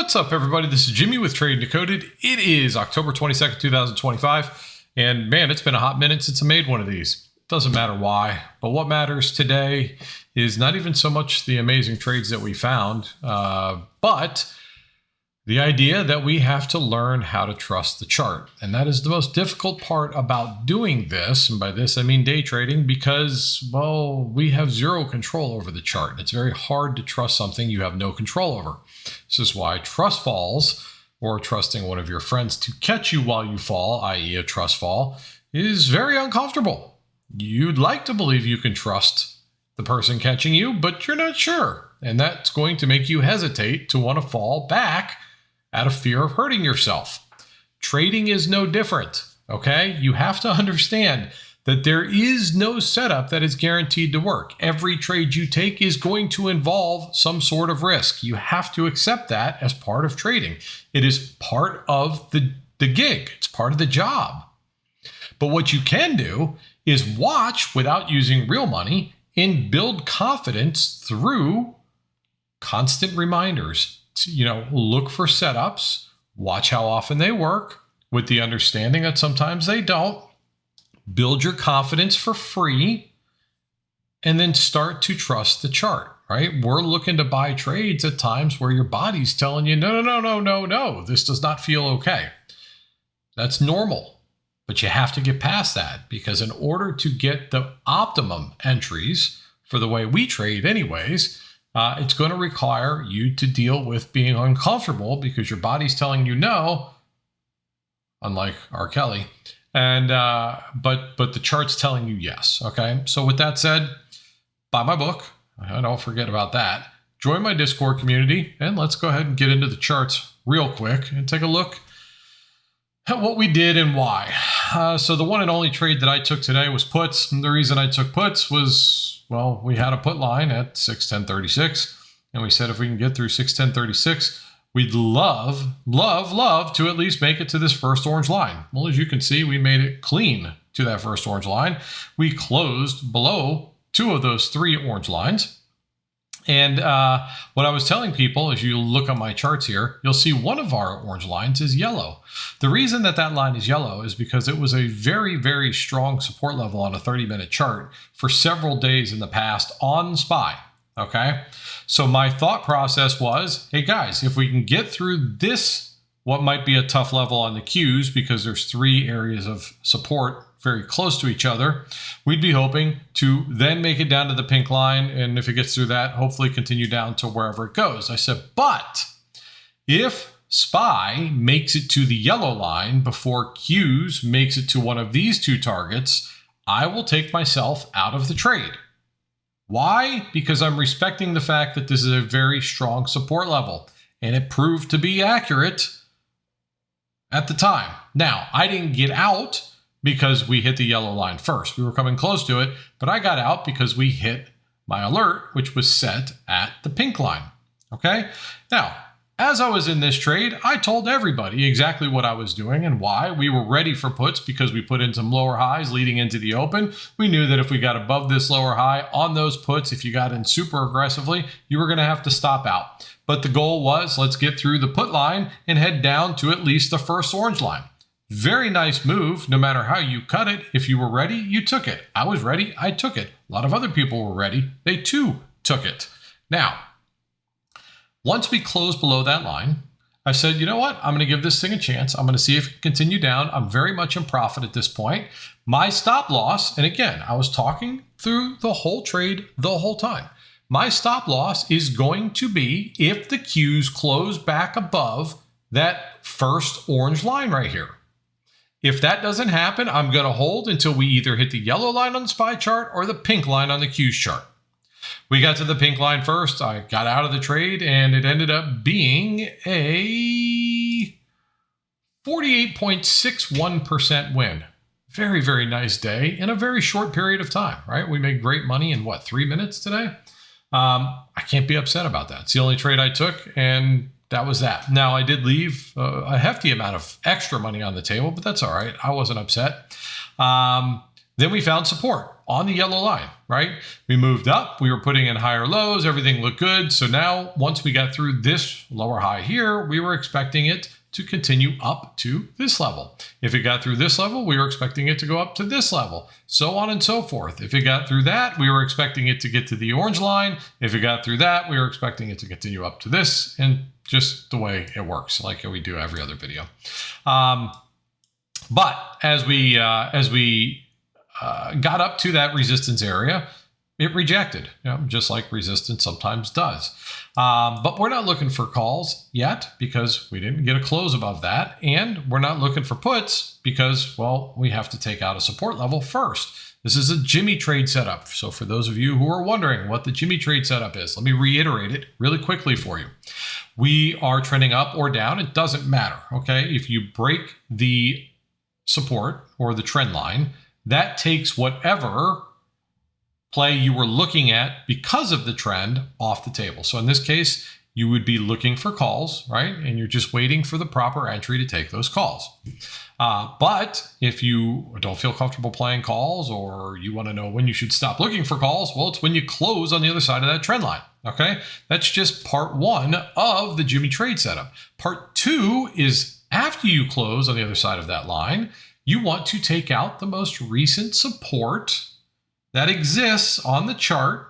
What's up, everybody? This is Jimmy with Trading Decoded. It is October 22nd, 2025. And man, it's been a hot minute since I made one of these. Doesn't matter why, but what matters today is not even so much the amazing trades that we found, but the idea that we have to learn how to trust the chart. And that is the most difficult part about doing this. And by this, I mean day trading, because, well, we have zero control over the chart. It's very hard to trust something you have no control over. This is why trust falls, or trusting one of your friends to catch you while you fall, i.e. a trust fall, is very uncomfortable. You'd like to believe you can trust the person catching you, but you're not sure. And that's going to make you hesitate to want to fall back out of fear of hurting yourself. Trading is no different, okay? You have to understand that there is no setup that is guaranteed to work. Every trade you take is going to involve some sort of risk. You have to accept that as part of trading. It is part of the gig. It's part of the job. But what you can do is watch without using real money and build confidence through constant reminders. Look for setups, watch how often they work, with the understanding that sometimes they don't. Build your confidence for free, and then start to trust the chart, right? We're looking to buy trades at times where your body's telling you, no, this does not feel okay. That's normal, but you have to get past that, because in order to get the optimum entries for the way we trade anyways, it's going to require you to deal with being uncomfortable because your body's telling you no, unlike R. Kelly, and but the chart's telling you yes. Okay, so with that said, buy my book. Don't forget about that. Join my Discord community, and let's go ahead and get into the charts real quick and take a look at what we did and why. So the one and only trade that I took today was puts. And the reason I took puts was, well, we had a put line at 610.36, and we said if we can get through 610.36, we'd love to at least make it to this first orange line. Well, as you can see, we made it clean to that first orange line. We closed below two of those three orange lines. And what I was telling people, as you look on my charts here, you'll see one of our orange lines is yellow. The reason that line is yellow is because it was a very, very strong support level on a 30-minute chart for several days in the past on SPY, okay? So my thought process was, hey guys, if we can get through this, what might be a tough level on the Qs, because there's three areas of support very close to each other, we'd be hoping to then make it down to the pink line, and if it gets through that, hopefully continue down to wherever it goes. I said, but if SPY makes it to the yellow line before Qs makes it to one of these two targets, I will take myself out of the trade. Why? Because I'm respecting the fact that this is a very strong support level, and it proved to be accurate at the time. Now, I didn't get out because we hit the yellow line first. We were coming close to it, but I got out because we hit my alert, which was set at the pink line. Okay? Now, as I was in this trade, I told everybody exactly what I was doing and why. We were ready for puts because we put in some lower highs leading into the open. We knew that if we got above this lower high on those puts, if you got in super aggressively, you were going to have to stop out. But the goal was, let's get through the put line and head down to at least the first orange line. Very nice move, no matter how you cut it. If you were ready, you took it. I was ready, I took it. A lot of other people were ready. They too took it. Now, once we closed below that line, I said, you know what? I'm going to give this thing a chance. I'm going to see if it can continue down. I'm very much in profit at this point. My stop loss, and again, I was talking through the whole trade the whole time. My stop loss is going to be if the Qs close back above that first orange line right here. If that doesn't happen, I'm going to hold until we either hit the yellow line on the SPY chart or the pink line on the Qs chart. We got to the pink line first. I got out of the trade, and it ended up being a 48.61% win. Very, very nice day in a very short period of time, right? We made great money in, 3 minutes today? I can't be upset about that. It's the only trade I took, and that was that. Now, I did leave a hefty amount of extra money on the table, but that's all right. I wasn't upset. Then we found support on the yellow line, right? We moved up, we were putting in higher lows, everything looked good. So now once we got through this lower high here, we were expecting it to continue up to this level. If it got through this level, we were expecting it to go up to this level, so on and so forth. If it got through that, we were expecting it to get to the orange line. If it got through that, we were expecting it to continue up to this, and just the way it works, like we do every other video. But as we got up to that resistance area, it rejected, just like resistance sometimes does. But we're not looking for calls yet because we didn't get a close above that. And we're not looking for puts because, well, we have to take out a support level first. This is a Jimmy trade setup. So for those of you who are wondering what the Jimmy trade setup is, let me reiterate it really quickly for you. We are trending up or down. It doesn't matter, okay? If you break the support or the trend line, that takes whatever play you were looking at because of the trend off the table. So in this case, you would be looking for calls, right? And you're just waiting for the proper entry to take those calls. But if you don't feel comfortable playing calls, or you want to know when you should stop looking for calls, well, it's when you close on the other side of that trend line, okay? That's just part one of the Jimmy trade setup. Part two is after you close on the other side of that line, you want to take out the most recent support that exists on the chart,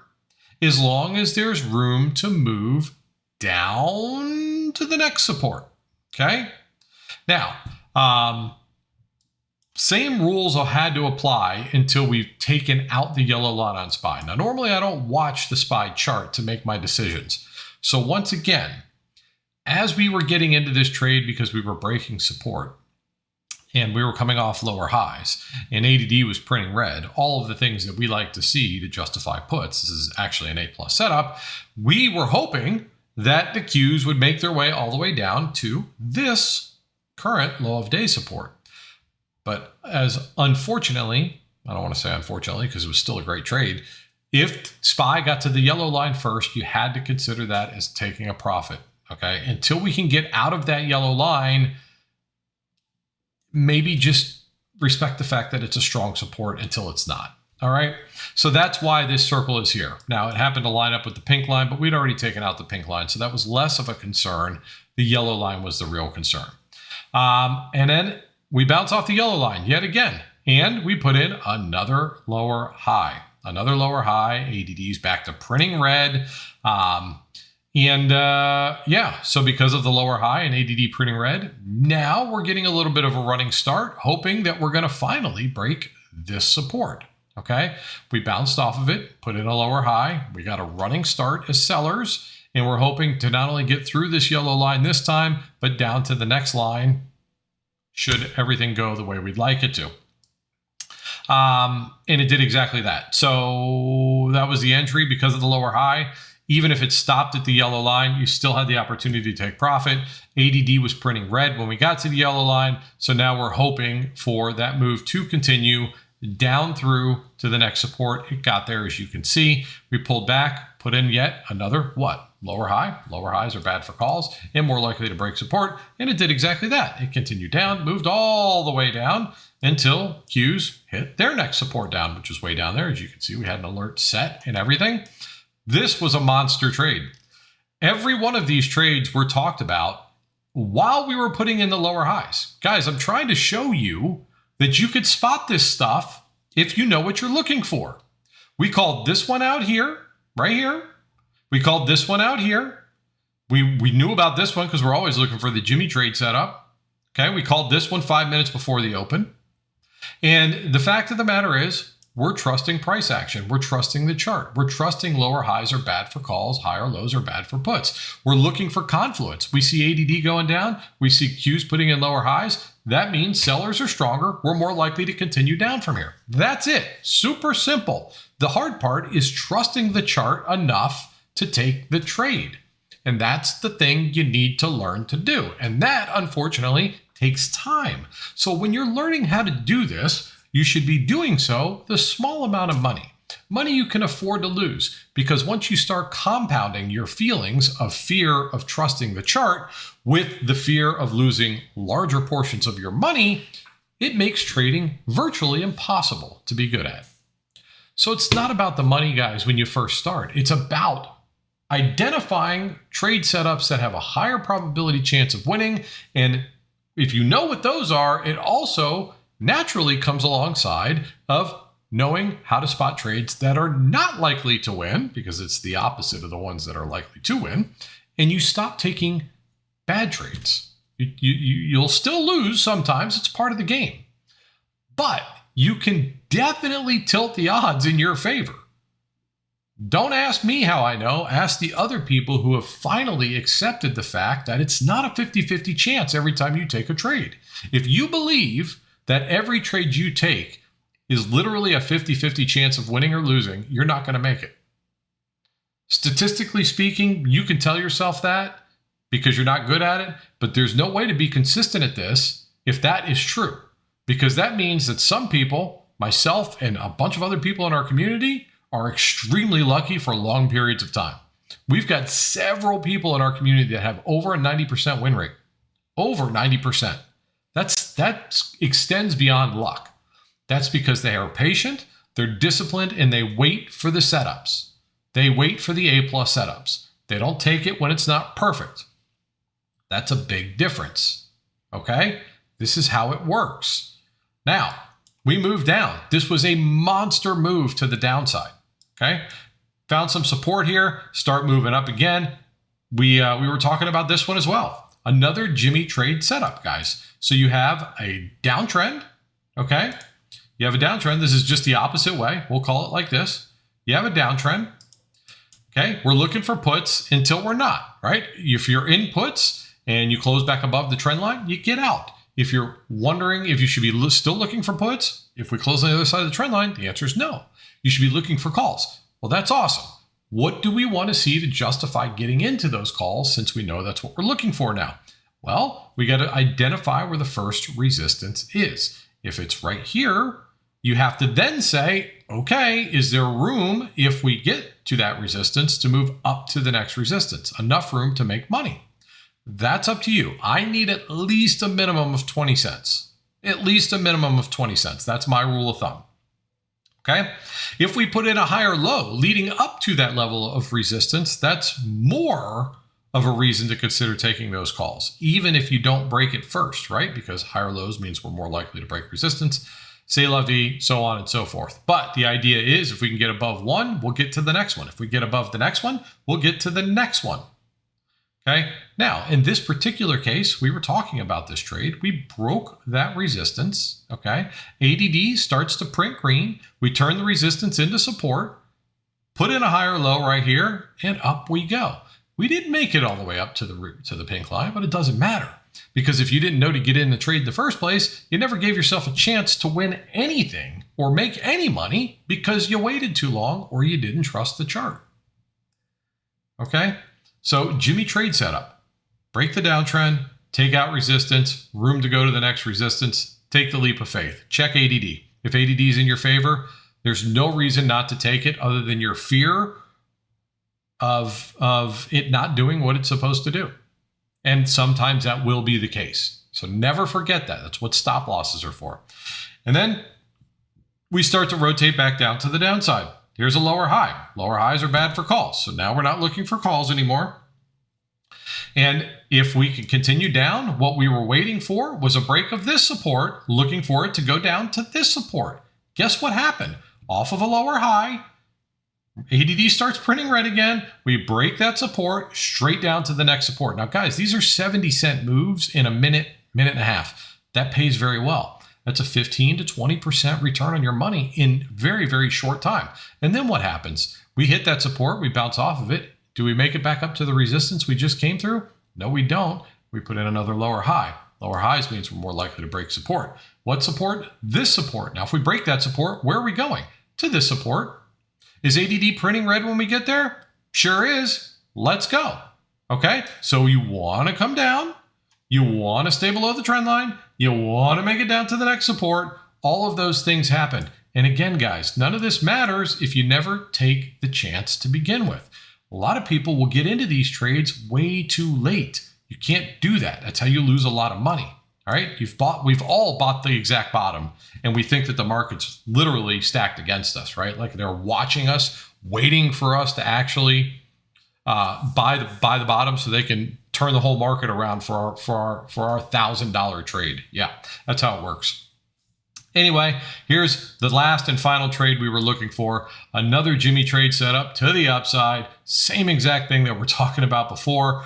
as long as there's room to move down to the next support, okay? Now, same rules had to apply until we've taken out the yellow line on SPY. Now, normally I don't watch the SPY chart to make my decisions. So once again, as we were getting into this trade because we were breaking support, and we were coming off lower highs, and ADD was printing red, all of the things that we like to see to justify puts, this is actually an A+ setup, we were hoping that the Qs would make their way all the way down to this current low of day support. But as unfortunately, I don't want to say unfortunately because it was still a great trade, if SPY got to the yellow line first, you had to consider that as taking a profit, okay? Until we can get out of that yellow line, maybe just respect the fact that it's a strong support until it's not. All right. So that's why this circle is here. Now, it happened to line up with the pink line, but we'd already taken out the pink line. So that was less of a concern. The yellow line was the real concern. And then we bounce off the yellow line yet again, and we put in another lower high. Another lower high. ADD's back to printing red. So because of the lower high and ADD printing red, now we're getting a little bit of a running start, hoping that we're going to finally break this support. Okay, we bounced off of it, put in a lower high. We got a running start as sellers, and we're hoping to not only get through this yellow line this time, but down to the next line, should everything go the way we'd like it to. And it did exactly that. So that was the entry because of the lower high. Even if it stopped at the yellow line, you still had the opportunity to take profit. ADD was printing red when we got to the yellow line. So now we're hoping for that move to continue down through to the next support. It got there, as you can see. We pulled back, put in yet another what? Lower high. Lower highs are bad for calls and more likely to break support. And it did exactly that. It continued down, moved all the way down until Qs hit their next support down, which was way down there. As you can see, we had an alert set and everything. This was a monster trade. Every one of these trades were talked about while we were putting in the lower highs. Guys, I'm trying to show you that you could spot this stuff if you know what you're looking for. We called this one out here, right here. We called this one out here. We knew about this one because we're always looking for the Jimmy trade setup. Okay, we called this one 5 minutes before the open. And the fact of the matter is, we're trusting price action. We're trusting the chart. We're trusting lower highs are bad for calls. Higher lows are bad for puts. We're looking for confluence. We see ADD going down. We see Qs putting in lower highs. That means sellers are stronger. We're more likely to continue down from here. That's it. Super simple. The hard part is trusting the chart enough to take the trade. And that's the thing you need to learn to do. And that, unfortunately, takes time. So when you're learning how to do this, you should be doing so the small amount of money you can afford to lose, because once you start compounding your feelings of fear of trusting the chart with the fear of losing larger portions of your money, it makes trading virtually impossible to be good at. So it's not about the money, guys, when you first start. It's about identifying trade setups that have a higher probability chance of winning. And if you know what those are, it also naturally comes alongside of knowing how to spot trades that are not likely to win, because it's the opposite of the ones that are likely to win. And you stop taking bad trades. You'll still lose sometimes. It's part of the game. But you can definitely tilt the odds in your favor. Don't ask me how I know. Ask the other people who have finally accepted the fact that it's not a 50-50 chance every time you take a trade. If you believe that every trade you take is literally a 50-50 chance of winning or losing, you're not going to make it. Statistically speaking, you can tell yourself that because you're not good at it, but there's no way to be consistent at this if that is true. Because that means that some people, myself and a bunch of other people in our community, are extremely lucky for long periods of time. We've got several people in our community that have over a 90% win rate. Over 90%. That extends beyond luck. That's because they are patient, they're disciplined, and they wait for the setups. They wait for the A+ setups. They don't take it when it's not perfect. That's a big difference. Okay? This is how it works. Now, we moved down. This was a monster move to the downside. Okay? Found some support here. Start moving up again. We were talking about this one as well. Another Jimmy trade setup, guys. So you have a downtrend. Okay? You have a downtrend. This is just the opposite way. We'll call it like this. You have a downtrend. Okay? We're looking for puts until we're not, right? If you're in puts and you close back above the trend line, you get out. If you're wondering if you should be still looking for puts, if we close on the other side of the trend line, the answer is no. You should be looking for calls. Well, that's awesome. What do we want to see to justify getting into those calls since we know that's what we're looking for now? Well, we got to identify where the first resistance is. If it's right here, you have to then say, okay, is there room if we get to that resistance to move up to the next resistance? Enough room to make money. That's up to you. I need at least a minimum of 20 cents. At least a minimum of 20 cents. That's my rule of thumb. Okay? If we put in a higher low leading up to that level of resistance, that's more of a reason to consider taking those calls, even if you don't break it first, right? Because higher lows means we're more likely to break resistance, c'est la vie, so on and so forth. But the idea is if we can get above one, we'll get to the next one. If we get above the next one, we'll get to the next one. Okay. Now, in this particular case, we were talking about this trade. We broke that resistance. Okay. ADD starts to print green. We turn the resistance into support, put in a higher low right here, and up we go. We didn't make it all the way up to the pink line, but it doesn't matter because if you didn't know to get in the trade in the first place, you never gave yourself a chance to win anything or make any money because you waited too long or you didn't trust the chart. Okay. So Jimmy trade setup, break the downtrend, take out resistance, room to go to the next resistance, take the leap of faith, check ADD. If ADD is in your favor, there's no reason not to take it other than your fear of it not doing what it's supposed to do. And sometimes that will be the case. So never forget that. That's what stop losses are for. And then we start to rotate back down to the downside. Here's a lower high. Lower highs are bad for calls. So now we're not looking for calls anymore. And if we can continue down, what we were waiting for was a break of this support, looking for it to go down to this support. Guess what happened? Off of a lower high, ADD starts printing red again. We break that support straight down to the next support. Now, guys, these are 70-cent moves in a minute, minute and a half. That pays very well. That's a 15 to 20% return on your money in very, very short time. And then what happens? We hit that support. We bounce off of it. Do we make it back up to the resistance we just came through? No, we don't. We put in another lower high. Lower highs means we're more likely to break support. What support? This support. Now, if we break that support, where are we going? To this support. Is ADD printing red when we get there? Sure is. Let's go. Okay, so you want to come down. You want to stay below the trend line. You want to make it down to the next support. All of those things happen. And again, guys, none of this matters if you never take the chance to begin with. A lot of people will get into these trades way too late. You can't do that. That's how you lose a lot of money. All right, we've all bought the exact bottom, and we think that the market's literally stacked against us, right? Like they're watching us, waiting for us to actually buy the bottom so they can turn the whole market around for our $1,000 trade. Yeah, that's how it works. Anyway, here's the last and final trade we were looking for. Another Jimmy trade setup to the upside. Same exact thing that we're talking about before.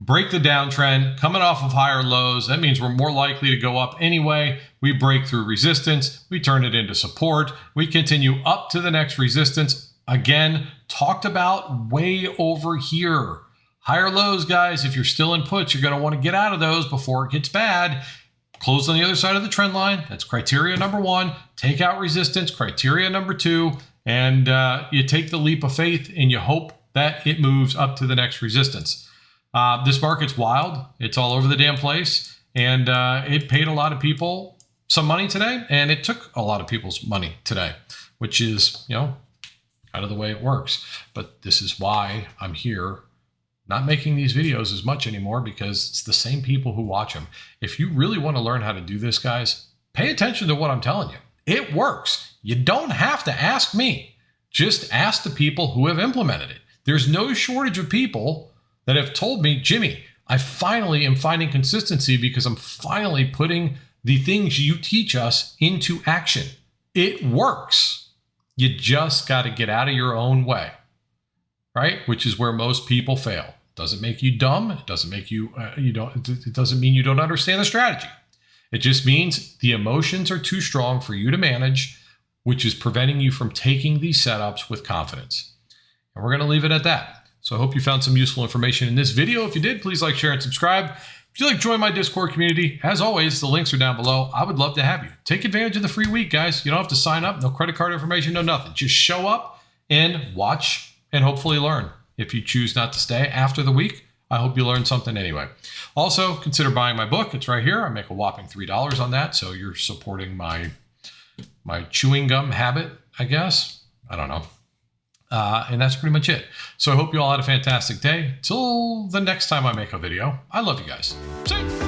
Break the downtrend, coming off of higher lows. That means we're more likely to go up anyway. We break through resistance. We turn it into support. We continue up to the next resistance. Again, talked about way over here. Higher lows, guys. If you're still in puts, you're going to want to get out of those before it gets bad. Close on the other side of the trend line. That's criteria number one. Take out resistance, criteria number two. And you take the leap of faith and you hope that it moves up to the next resistance. This market's wild. It's all over the damn place. And it paid a lot of people some money today. And it took a lot of people's money today, which is, kind of the way it works. But this is why I'm here not making these videos as much anymore, because it's the same people who watch them. If you really want to learn how to do this, guys, pay attention to what I'm telling you. It works. You don't have to ask me. Just ask the people who have implemented it. There's no shortage of people that have told me, Jimmy, I finally am finding consistency because I'm finally putting the things you teach us into action. It works. You just got to get out of your own way, right? Which is where most people fail. Doesn't make you dumb. It doesn't make you, it doesn't mean you don't understand the strategy. It just means the emotions are too strong for you to manage, which is preventing you from taking these setups with confidence. And we're going to leave it at that. So I hope you found some useful information in this video. If you did, please like, share, and subscribe. If you'd like to join my Discord community, as always, the links are down below. I would love to have you. Take advantage of the free week, guys. You don't have to sign up. No credit card information, no nothing. Just show up and watch and hopefully learn. If you choose not to stay after the week, I hope you learned something anyway. Also, consider buying my book. It's right here. I make a whopping $3 on that. So you're supporting my chewing gum habit, I guess. I don't know. And that's pretty much it. So I hope you all had a fantastic day. Till the next time I make a video, I love you guys. See you.